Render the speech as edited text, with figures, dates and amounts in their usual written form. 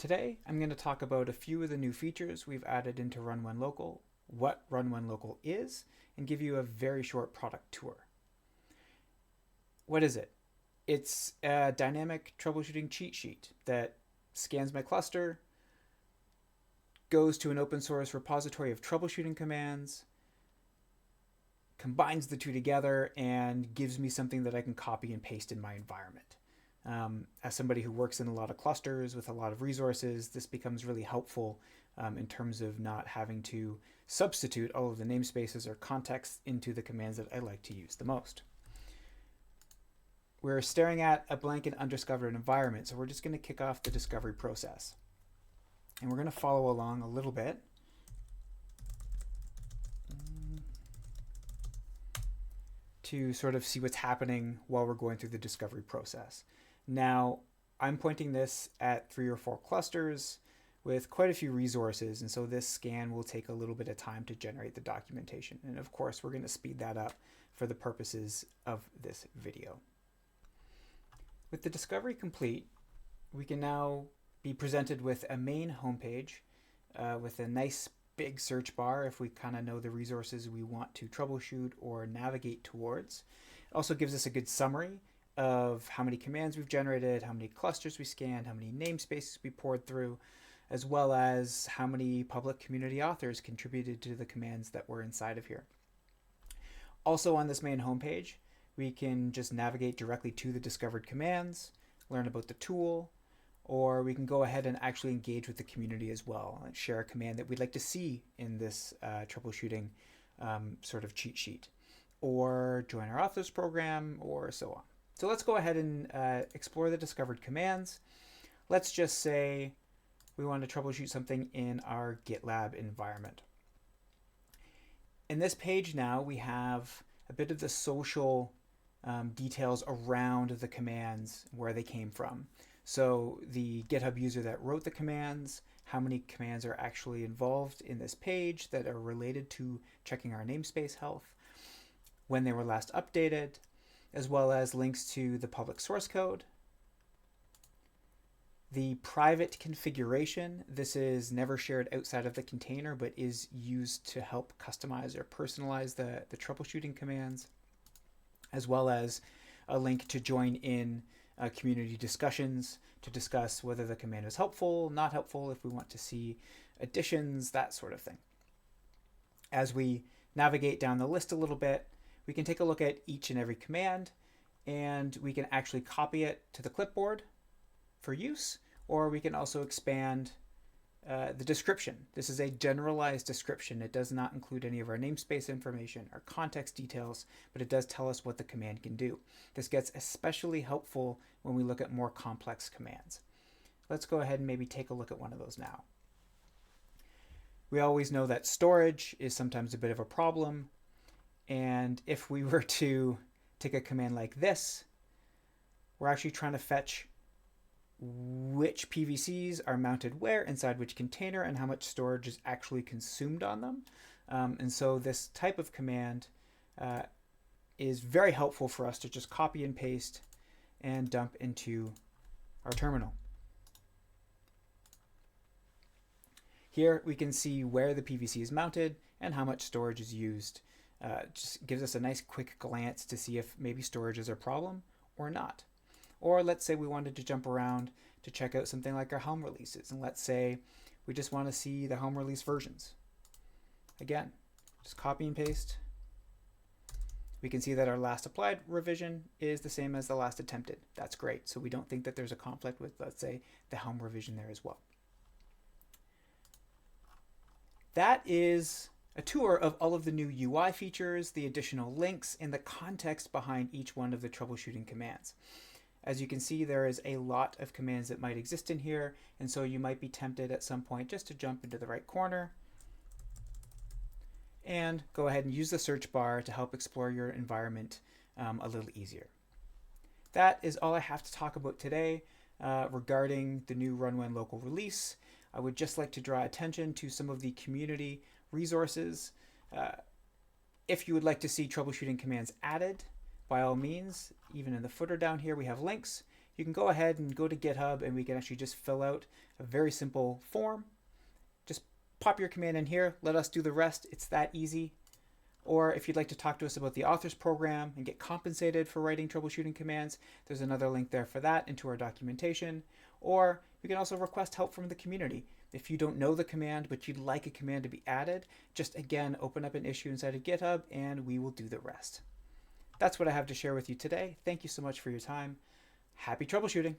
Today, I'm going to talk about a few of the new features we've added into RunWhen Local, what RunWhen Local is, and give you a very short product tour. What is it? It's a dynamic troubleshooting cheat sheet that scans my cluster, goes to an open source repository of troubleshooting commands, combines the two together, and gives me something that I can copy and paste in my environment. As somebody who works in a lot of clusters with a lot of resources, this becomes really helpful in terms of not having to substitute all of the namespaces or context into the commands that I like to use the most. We're staring at a blank and undiscovered environment, so we're just going to kick off the discovery process. And we're going to follow along a little bit. To sort of see what's happening while we're going through the discovery process. Now, I'm pointing this at 3 or 4 clusters with quite a few resources, and so this scan will take a little bit of time to generate the documentation. And of course, we're going to speed that up for the purposes of this video. With the discovery complete, we can now be presented with a main homepage with a nice big search bar if we kind of know the resources we want to troubleshoot or navigate towards. It also gives us a good summary of how many commands we've generated, how many clusters we scanned, how many namespaces we poured through, as well as how many public community authors contributed to the commands that were inside of here. Also on this main homepage, we can just navigate directly to the discovered commands, learn about the tool, or we can go ahead and actually engage with the community as well and share a command that we'd like to see in this troubleshooting sort of cheat sheet, or join our authors program, or so on. So let's go ahead and explore the discovered commands. Let's just say we want to troubleshoot something in our GitLab environment. In this page now, we have a bit of the social details around the commands, where they came from. So the GitHub user that wrote the commands, how many commands are actually involved in this page that are related to checking our namespace health, when they were last updated, as well as links to the public source code. The private configuration, this is never shared outside of the container, but is used to help customize or personalize the troubleshooting commands, as well as a link to join in community discussions to discuss whether the command is helpful, not helpful, if we want to see additions, that sort of thing. As we navigate down the list a little bit, we can take a look at each and every command, and we can actually copy it to the clipboard for use, or we can also expand the description. This is a generalized description. It does not include any of our namespace information or context details, but it does tell us what the command can do. This gets especially helpful when we look at more complex commands. Let's go ahead and maybe take a look at one of those now. We always know that storage is sometimes a bit of a problem, and if we were to take a command like this, we're actually trying to fetch which PVCs are mounted where inside which container and how much storage is actually consumed on them. And so this type of command is very helpful for us to just copy and paste and dump into our terminal. Here we can see where the PVC is mounted and how much storage is used. Just gives us a nice quick glance to see if maybe storage is a problem or not. Or let's say we wanted to jump around to check out something like our Helm releases. And let's say we just want to see the Helm release versions. Again, just copy and paste. We can see that our last applied revision is the same as the last attempted. That's great. So we don't think that there's a conflict with, let's say, the Helm revision there as well. That is a tour of all of the new UI features, the additional links, and the context behind each one of the troubleshooting commands. As you can see, there is a lot of commands that might exist in here, and so you might be tempted at some point just to jump into the right corner and go ahead and use the search bar to help explore your environment a little easier. That is all I have to talk about today regarding the new RunWhen Local release. I would just like to draw attention to some of the community resources. If you would like to see troubleshooting commands added, by all means, even in the footer down here, we have links. you can go ahead and go to GitHub and we can actually just fill out a very simple form. Just pop your command in here, let us do the rest. It's that easy. Or if you'd like to talk to us about the authors program and get compensated for writing troubleshooting commands, there's another link there for that into our documentation. Or you can also request help from the community. If you don't know the command, but you'd like a command to be added, just again, open up an issue inside of GitHub and we will do the rest. That's what I have to share with you today. Thank you so much for your time. Happy troubleshooting.